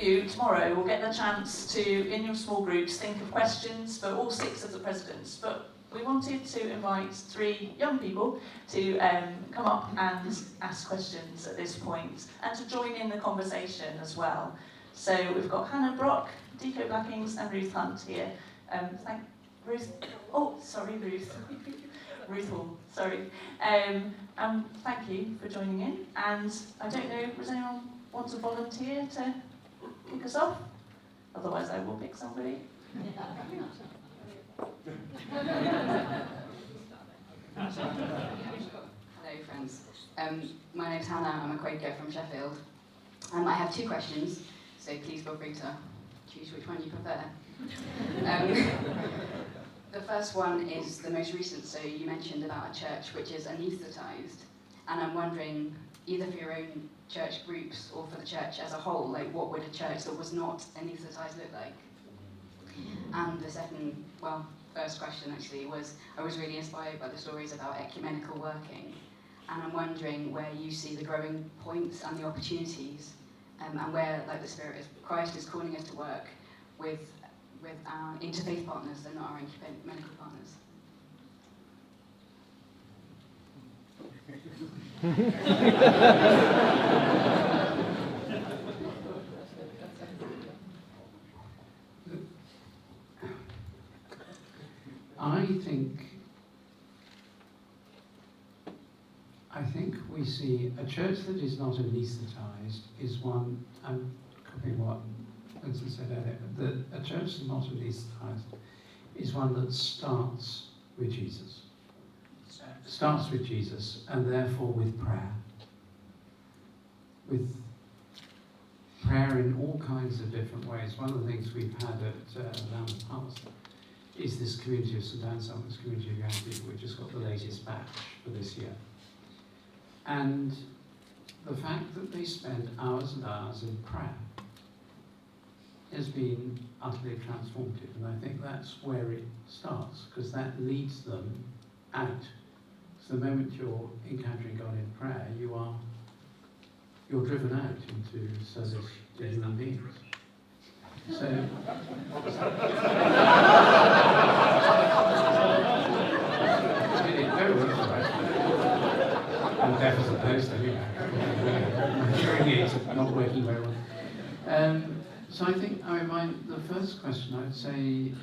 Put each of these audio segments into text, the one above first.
you tomorrow will get the chance to, in your small groups, think of questions for all 6 of the presidents. But we wanted to invite 3 young people to come up and ask questions at this point and to join in the conversation as well. So we've got Hannah Brock, Deco Blackings and Ruth Hunt here. Ruth Hall, sorry. And thank you for joining in. And I don't know, does anyone want to volunteer to kick us off? Otherwise I will pick somebody. Hello friends. My name's Hannah, I'm a Quaker from Sheffield. I have 2 questions, so please feel free to choose which one you prefer. The first one is the most recent, so you mentioned about a church which is anaesthetised, and I'm wondering, either for your own church groups or for the church as a whole, like what would a church that was not anaesthetised look like? And the first question actually was, I was really inspired by the stories about ecumenical working, and I'm wondering where you see the growing points and the opportunities, and where like the Spirit of Christ is calling us to work with our interfaith partners and not our ecumenical partners. I think we see a church that is not anaesthetised is one, I'm copying what Vincent said earlier, that a church that's not anaesthetised is one that starts with Jesus. Starts with Jesus, and therefore with prayer. With prayer in all kinds of different ways. One of the things we've had at Lambeth Palace is this community of St Anne's, this community of young people, which has got the latest batch for this year. And the fact that they spend hours and hours in prayer has been utterly transformative, and I think that's where it starts, because that leads them out. So the moment you're encountering God in prayer, you're driven out into service to human beings. So I'm deaf as a post anyway. My hearing aids are not working very well. So I think, the first question, I would say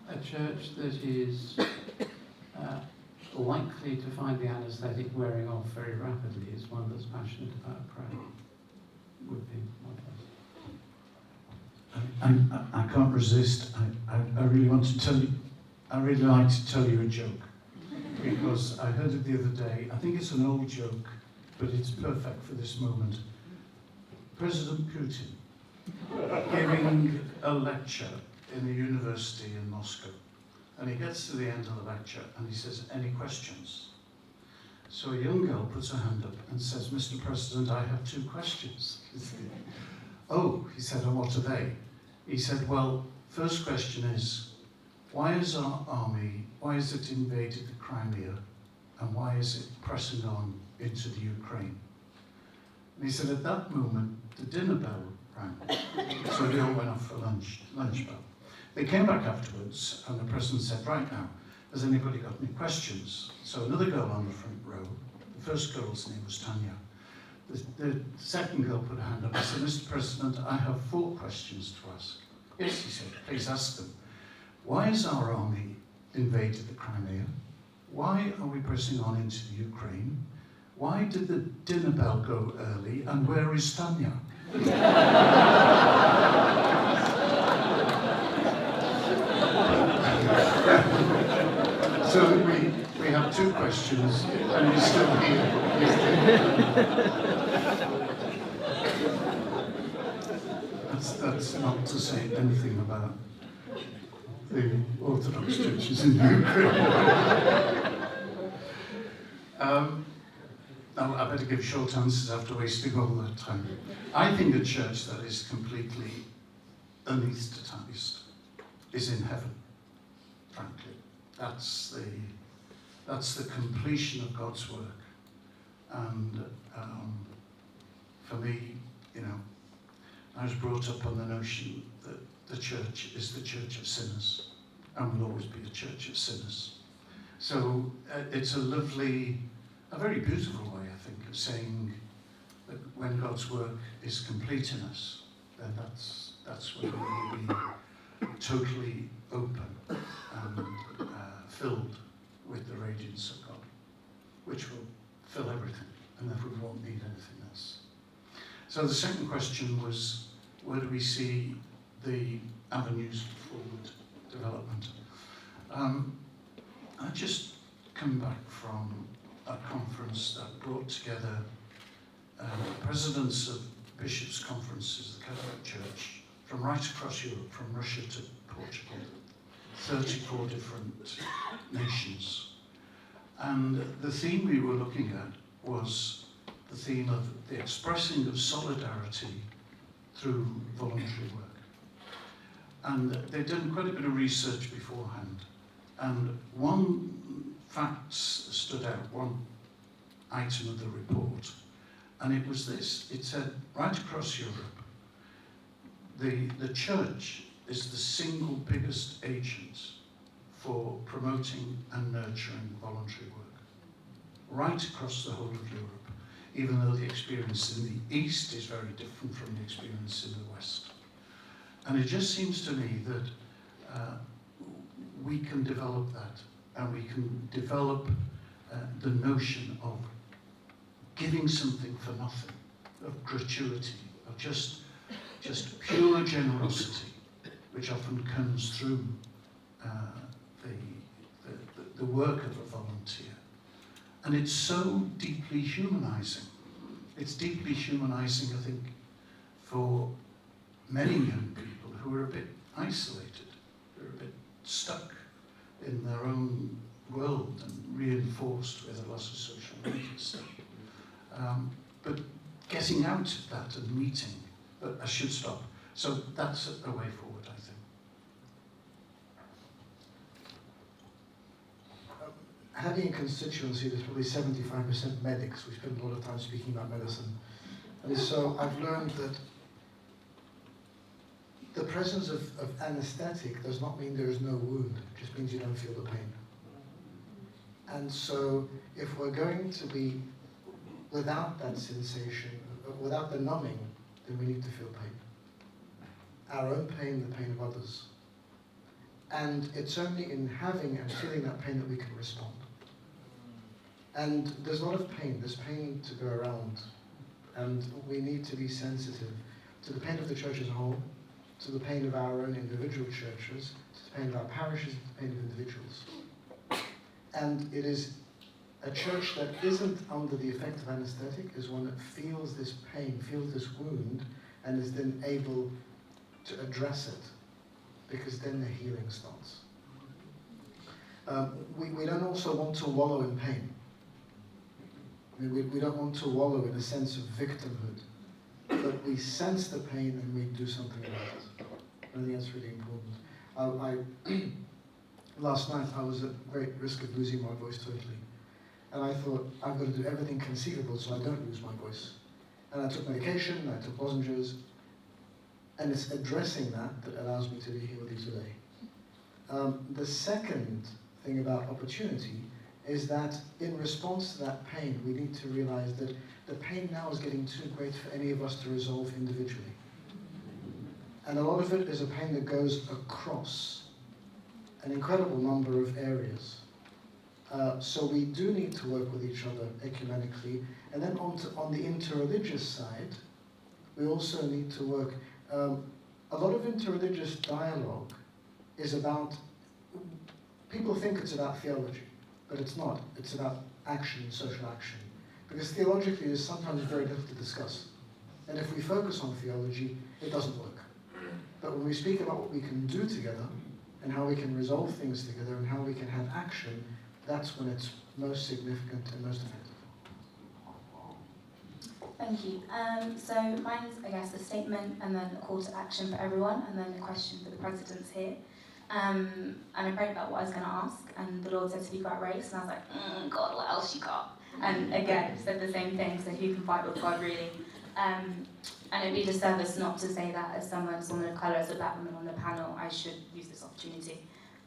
a church that is likely to find the anaesthetic wearing off very rapidly is one that's passionate about prayer. Would be my first. I can't resist. I really want to tell you. I really like to tell you a joke, because I heard it the other day. I think it's an old joke, but it's perfect for this moment. President Putin giving a lecture in a university in Moscow, and he gets to the end of the lecture and he says, "Any questions?" So a young girl puts her hand up and says, "Mr. President, I have 2 questions." "Oh," he said, "and what are they?" He said, "Well, first question is, why is our army, why has it invaded the Crimea, and why is it pressing on into the Ukraine?" And he said, at that moment, the dinner bell rang. So they all went off for lunch bell. They came back afterwards, and the president said, "Right now, has anybody got any questions?" So another girl on the front row, the first girl's name was Tanya. The second girl put her hand up and said, "Mr. President, I have 4 questions to ask." "Yes," he said, "please ask them." "Why has our army invaded the Crimea? Why are we pressing on into the Ukraine? Why did the dinner bell go early? And where is Tanya?" So we have 2 questions, and he's still here. That's not to say anything about the Orthodox churches in Ukraine. Now, I better give short answers after wasting all that time. I think a church that is completely anaesthetised is in heaven, frankly. That's the completion of God's work. And for me, I was brought up on the notion that the church is the church of sinners and will always be the church of sinners. So it's a very beautiful way, I think, of saying that when God's work is complete in us, then that's when we will be totally open and filled with the radiance of God, which will fill everything, and therefore we won't need anything else. So the second question was, where do we see the avenues for forward development? I just come back from a conference that brought together presidents of bishops' conferences, the Catholic Church, from right across Europe, from Russia to Portugal, 34 different nations. And the theme we were looking at was the theme of the expressing of solidarity through voluntary work. And they'd done quite a bit of research beforehand. And one fact stood out, one item of the report, and it was this. It said, right across Europe, the church is the single biggest agent for promoting and nurturing voluntary work. Right across the whole of Europe, even though the experience in the East is very different from the experience in the West. And it just seems to me that we can develop that, and we can develop the notion of giving something for nothing, of gratuity, of just pure generosity, which often comes through the work of a volunteer. And it's so deeply humanizing. It's deeply humanizing, I think, for many young people who are a bit isolated, who are a bit stuck in their own world and reinforced with a lot of social media stuff. But getting out of that and meeting, but I should stop. So that's a way forward, I think. Having a constituency, there's probably 75% medics. We spend a lot of time speaking about medicine. And so I've learned that the presence of anesthetic does not mean there is no wound. It just means you don't feel the pain. And so if we're going to be without that sensation, without the numbing, then we need to feel pain. Our own pain, the pain of others. And it's only in having and feeling that pain that we can respond. And there's a lot of pain. There's pain to go around. And we need to be sensitive to the pain of the church as a whole, to the pain of our own individual churches, to the pain of our parishes, to the pain of individuals. And it is a church that isn't under the effect of anesthetic is one that feels this pain, feels this wound, and is then able to address it, because then the healing starts. We don't also want to wallow in pain. I mean, we don't want to wallow in a sense of victimhood, but we sense the pain and we do something about it. I think that's really important. Last night I was at great risk of losing my voice totally. And I thought, I've got to do everything conceivable so I don't lose my voice. And I took medication, I took lozenges, and it's addressing that that allows me to be here with you today. The second thing about opportunity is that in response to that pain, we need to realize that the pain now is getting too great for any of us to resolve individually. And a lot of it is a pain that goes across an incredible number of areas. So we do need to work with each other ecumenically. And then on the interreligious side, we also need to work. A lot of interreligious dialogue is about, people think it's about theology, but it's not. It's about action, social action. Because theologically it's sometimes very difficult to discuss. And if we focus on theology, it doesn't work. But when we speak about what we can do together, and how we can resolve things together, and how we can have action, that's when it's most significant and most effective. Thank you. So mine's, I guess, a statement and then a call to action for everyone, and then a question for the presidents here. And I prayed about what I was going to ask, and the Lord said to speak about race, and I was like, God, what else you got? And again, said the same thing, so who can fight with God, really? And it'd be a disservice not to say that as someone, as a woman of colour, as a black woman on the panel, I should use this opportunity.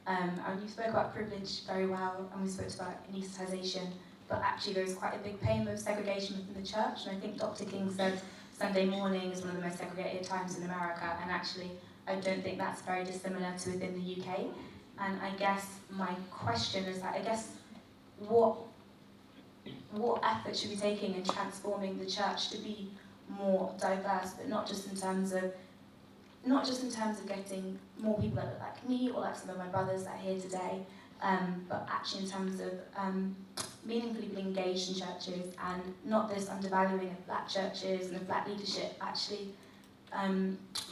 And you spoke about privilege very well, and we spoke about anaesthetisation, but actually there's quite a big pain of segregation within the church, and I think Dr. King said Sunday morning is one of the most segregated times in America, and actually I don't think that's very dissimilar to within the UK. And I guess my question is that, I guess, what effort should we be taking in transforming the church to be more diverse, but not just in terms of getting more people that look like me or like some of my brothers that are here today, but actually in terms of meaningfully being engaged in churches, and not this undervaluing of black churches and of black leadership, actually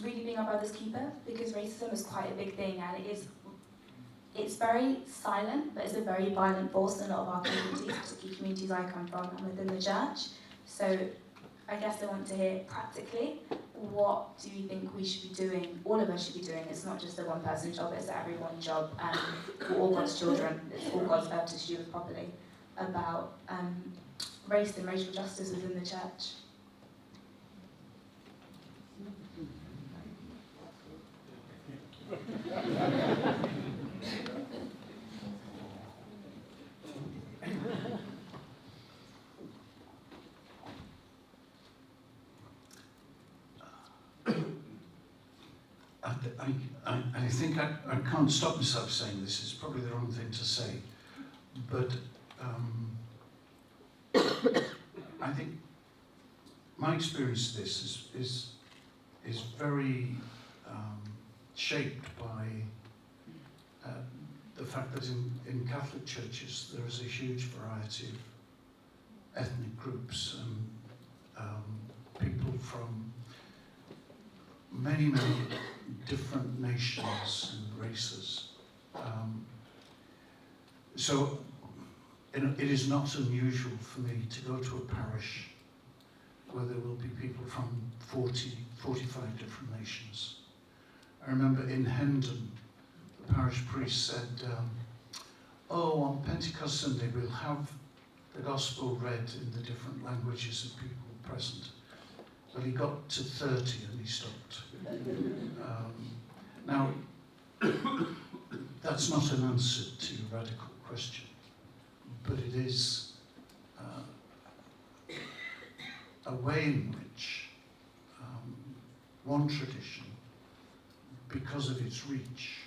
really being our brother's keeper, because racism is quite a big thing, and it's very silent, but it's a very violent force in a lot of our communities, particularly communities I come from and within the church. So I guess I want to hear practically, what do you think we should be doing, all of us should be doing? It's not just a one person job, it's everyone's job, and we're all God's children, it's all God's earth to steward properly, about race and racial justice within the church. I think I can't stop myself saying this, it's probably the wrong thing to say, but I think my experience of this is very shaped by the fact that in Catholic churches there is a huge variety of ethnic groups and people from many different nations and races. So it is not unusual for me to go to a parish where there will be people from 45 different nations. I remember in Hendon, the parish priest said, oh, on Pentecost Sunday we'll have the gospel read in the different languages of people present. But he got to 30 and he stopped. Now, that's not an answer to your radical question, but it is a way in which one tradition, because of its reach,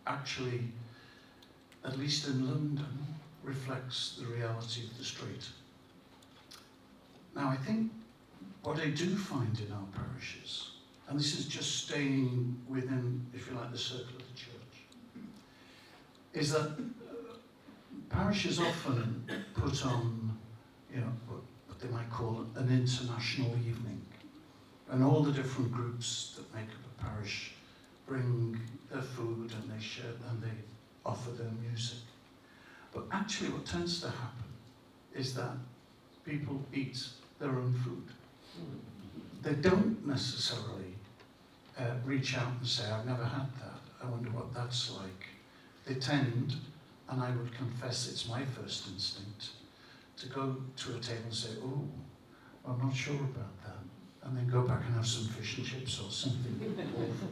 actually, at least in London, reflects the reality of the street. Now, I think what I do find in our parishes, and this is just staying within, if you like, the circle of the church, is that parishes often put on, what they might call an international evening, and all the different groups that make up a parish bring their food and they share and they offer their music. But actually what tends to happen is that people eat their own food. They don't necessarily reach out and say, I've never had that, I wonder what that's like. They tend, and I would confess it's my first instinct, to go to a table and say, oh, I'm not sure about that, and then go back and have some fish and chips or something awful.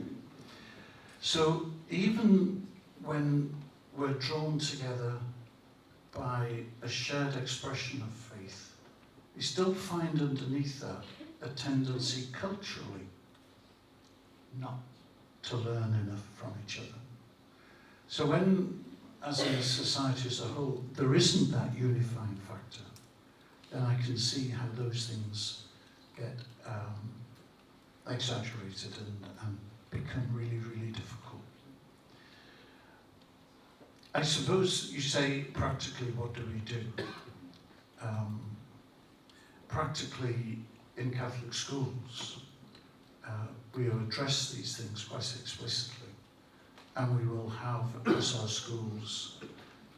So even when we're drawn together by a shared expression of faith, we still find underneath that a tendency culturally not to learn enough from each other. So when, as a society as a whole, there isn't that unifying factor, then I can see how those things get exaggerated and become really, really difficult. I suppose you say, practically, what do we do? Practically, in Catholic schools, we will address these things quite explicitly, and we will have across our schools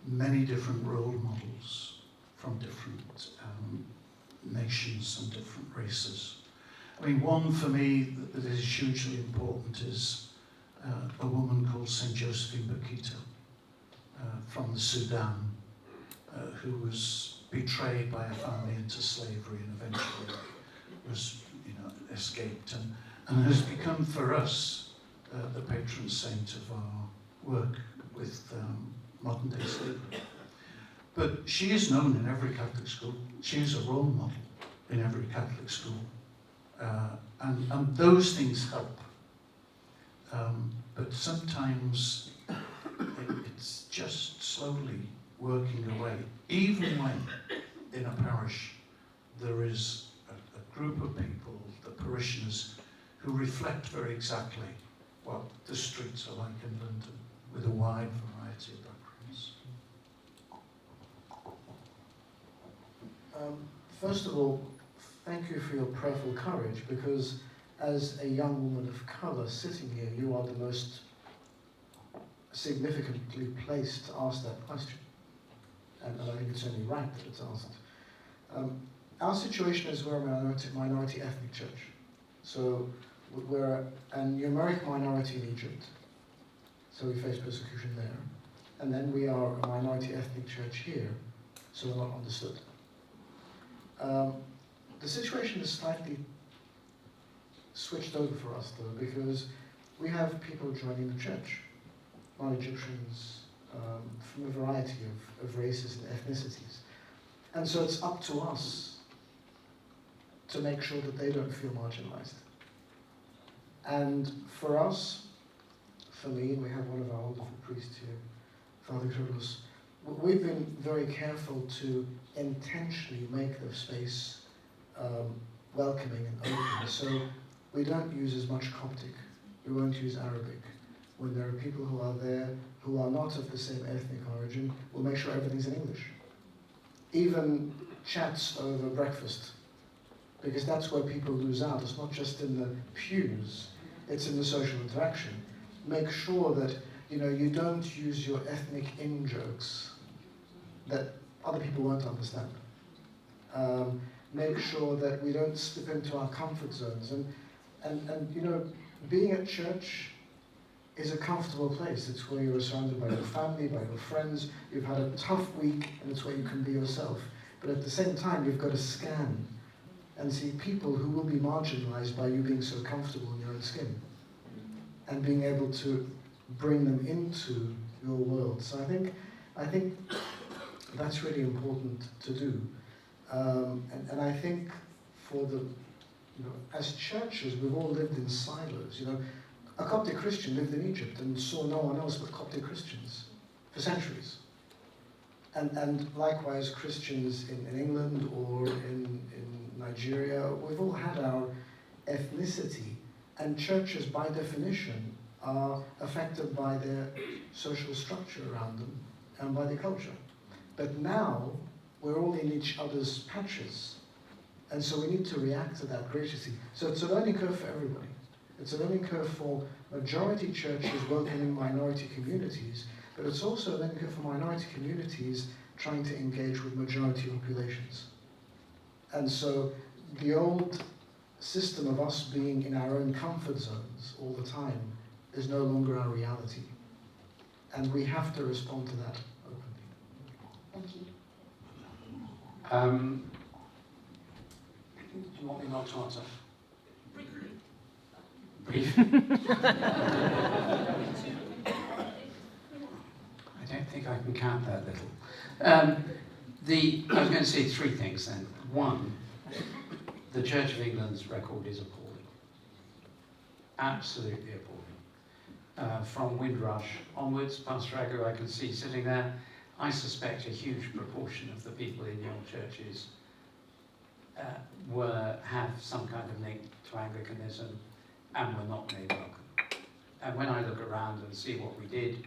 many different role models from different nations and different races. I mean, one for me that is hugely important is a woman called St. Josephine Bakita from the Sudan, who was betrayed by a family into slavery and eventually was, escaped and has become for us the patron saint of our work with modern day slavery. But she is known in every Catholic school. She is a role model in every Catholic school. And those things help. But sometimes it's just slowly working away. Even when in a parish there is a group of people, the parishioners, who reflect very exactly what the streets are like in London, with a wide variety of backgrounds. First of all, thank you for your prayerful courage, because as a young woman of colour sitting here, you are the most significantly placed to ask that question. And I think it's only right that it's asked. Our situation is we're a minority ethnic church. So we're a numeric minority in Egypt. So we face persecution there. And then we are a minority ethnic church here, so we're not understood. The situation is slightly switched over for us, though, because we have people joining the church, non-Egyptians, from a variety of races and ethnicities. And so it's up to us to make sure that they don't feel marginalized. And for us, for me, and we have one of our wonderful priests here, Father Carlos, we've been very careful to intentionally make the space welcoming and open. So we don't use as much Coptic, we won't use Arabic. When there are people who are there who are not of the same ethnic origin, we'll make sure everything's in English. Even chats over breakfast, because that's where people lose out. It's not just in the pews, it's in the social interaction. Make sure that you don't use your ethnic in-jokes that other people won't understand. Make sure that we don't slip into our comfort zones. And being at church is a comfortable place. It's where you're surrounded by your family, by your friends. You've had a tough week, and it's where you can be yourself. But at the same time, you've got to scan and see people who will be marginalized by you being so comfortable in your own skin and being able to bring them into your world. So I think that's really important to do. And I think for as churches, we've all lived in silos. A Coptic Christian lived in Egypt and saw no one else but Coptic Christians for centuries. And likewise, Christians in England or in Nigeria, we've all had our ethnicity, and churches by definition are affected by their social structure around them and by their culture. But now, we're all in each other's patches, and so we need to react to that graciously. So it's a learning curve for everybody. It's a learning curve for majority churches welcoming minority communities, but it's also a learning curve for minority communities trying to engage with majority populations. And so the old system of us being in our own comfort zones all the time is no longer our reality. And we have to respond to that openly. Thank you. Do you want me not to answer? Briefly. Brief? I don't think I can count that little. I was going to say three things then. One, the Church of England's record is appalling. Absolutely appalling. From Windrush onwards, Pastor Agu, I can see sitting there. I suspect a huge proportion of the people in your churches have some kind of link to Anglicanism and were not made welcome. And when I look around and see what we did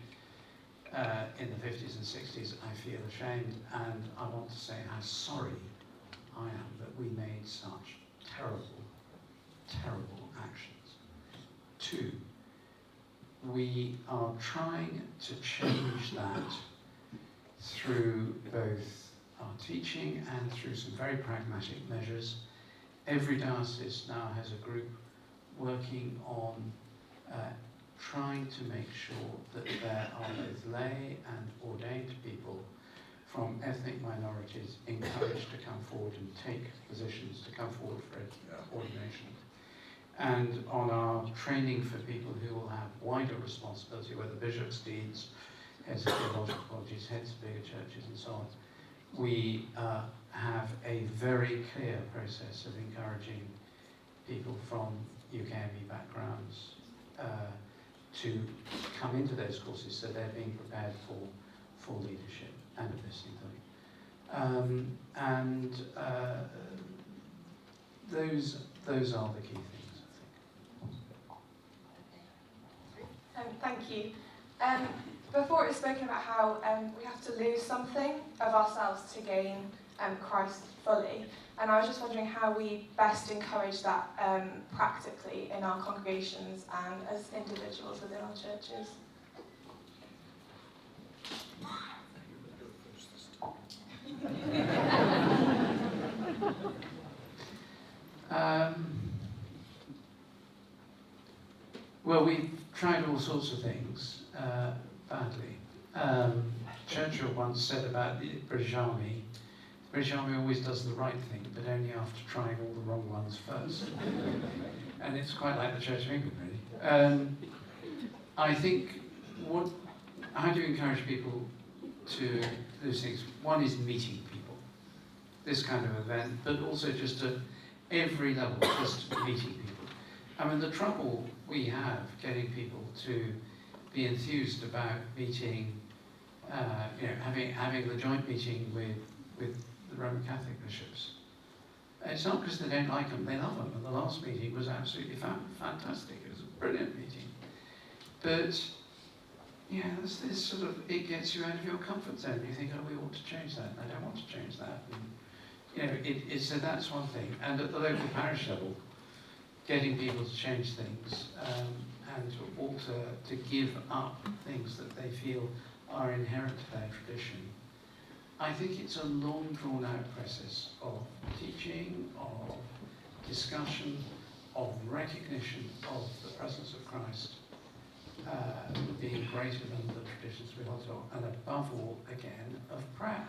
in the 50s and 60s, I feel ashamed, and I want to say how sorry I am that we made such terrible, terrible actions. Two, we are trying to change that through both our teaching and through some very pragmatic measures. Every diocese now has a group working on trying to make sure that there are both lay and ordained people from ethnic minorities encouraged to come forward and take positions, to come forward for ordination. And on our training for people who will have wider responsibility, whether bishops, deans, heads of theological colleges, heads of bigger churches and so on, we have a very clear process of encouraging people from UKME backgrounds to come into those courses so they're being prepared for leadership and a listening thing. Those are the key things, I think. Thank you. Before it was spoken about how we have to lose something of ourselves to gain Christ fully, and I was just wondering how we best encourage that practically in our congregations and as individuals within our churches. Well, we've tried all sorts of things badly. Churchill once said about the British Army always does the right thing, but only after trying all the wrong ones first. And it's quite like the Church of England, really. I think, how do you encourage people to do things? One is meeting people, this kind of event, but also just at every level, just meeting people. I mean, the trouble we have getting people to be enthused about meeting, having the joint meeting with the Roman Catholic bishops. It's not because they don't like them, they love them, and the last meeting was absolutely fantastic. It was a brilliant meeting. But, yeah, there's this sort of, it gets you out of your comfort zone. You think, oh, we ought to change that, and I don't want to change that. And, so that's one thing. And at the local parish level, getting people to change things and to alter, to give up things that they feel are inherent to their tradition. I think it's a long, drawn-out process of teaching, of discussion, of recognition of the presence of Christ being greater than the traditions we hold to, and above all, again, of prayer.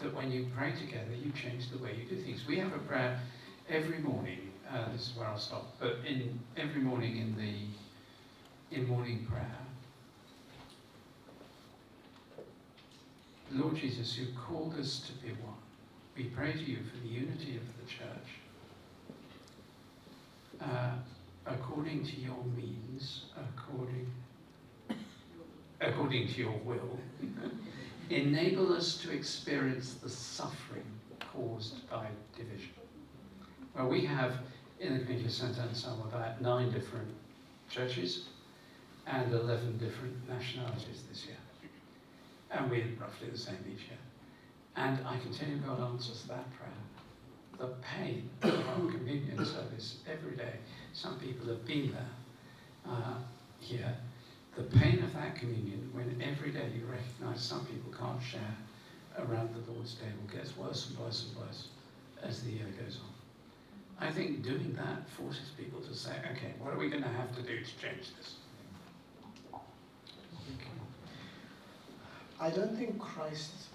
That when you pray together, you change the way you do things. We have a prayer every morning. This is where I'll stop. But every morning in morning prayer, Lord Jesus, who called us to be one, we pray to you for the unity of the church, according to your means, according to your will. Enable us to experience the suffering caused by division. Well, we have in the community of St. Anselm about 9 different churches and 11 different nationalities this year. And we're roughly the same each year. And I can tell you God answers that prayer. The pain of our communion service every day. Some people have been there here. The pain of that communion, when every day you recognise some people can't share around the Lord's table, gets worse and worse and worse as the year goes on. I think doing that forces people to say, okay, what are we going to have to do to change this? I don't think Christ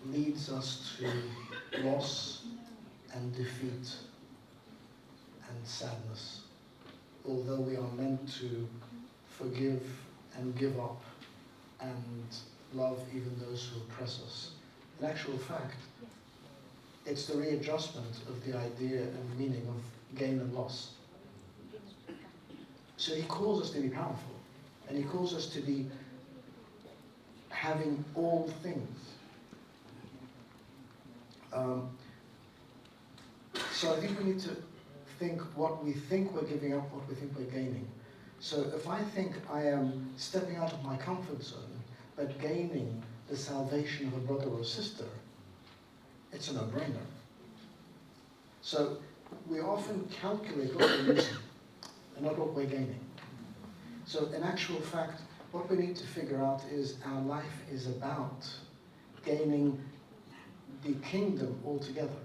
leads us to loss and defeat and sadness, although we are meant to forgive and give up and love even those who oppress us. In actual fact, it's the readjustment of the idea and meaning of gain and loss. So he calls us to be powerful, and he calls us to be having all things. So I think we need to think what we think we're giving up, what we think we're gaining. So if I think I am stepping out of my comfort zone, but gaining the salvation of a brother or sister, it's a no-brainer. So we often calculate what we're losing and not what we're gaining. So in actual fact, what we need to figure out is our life is about gaining the kingdom altogether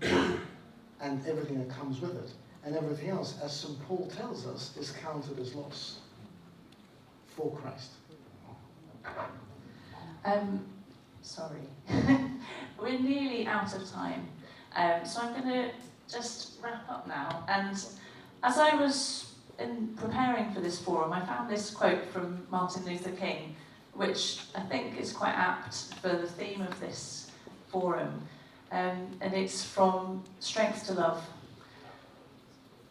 and everything that comes with it. And everything else, as St. Paul tells us, is counted as loss for Christ. sorry. We're nearly out of time. So I'm going to just wrap up now. And as I was preparing for this forum, I found this quote from Martin Luther King, which I think is quite apt for the theme of this forum. And it's from Strength to Love.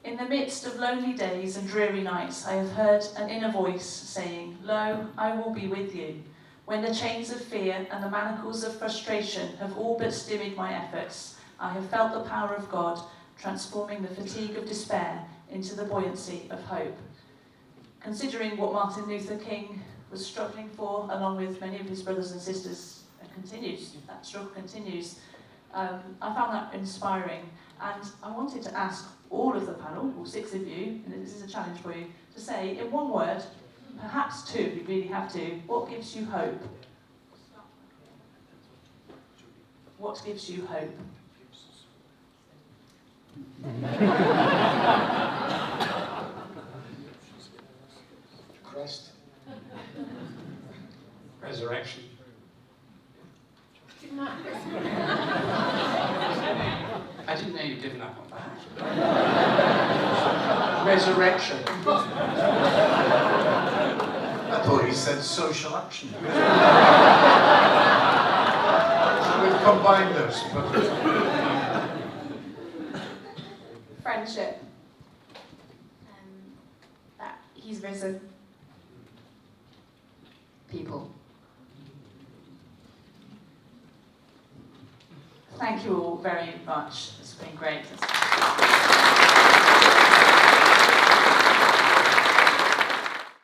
In the midst of lonely days and dreary nights, I have heard an inner voice saying, "Lo, I will be with you. When the chains of fear and the manacles of frustration have all but stymied my efforts, I have felt the power of God transforming the fatigue of despair into the buoyancy of hope." Considering what Martin Luther King was struggling for, along with many of his brothers and sisters, that struggle continues, I found that inspiring. And I wanted to ask all of the panel, all 6 of you, and this is a challenge for you, to say in one word, perhaps 2 if you really have to, what gives you hope? What gives you hope? Christ. Resurrection. I didn't know you'd given up on that. Resurrection. I thought he said social action. So we've combined those. But Friendship. That he's risen. People. Thank you all very much. It's been great.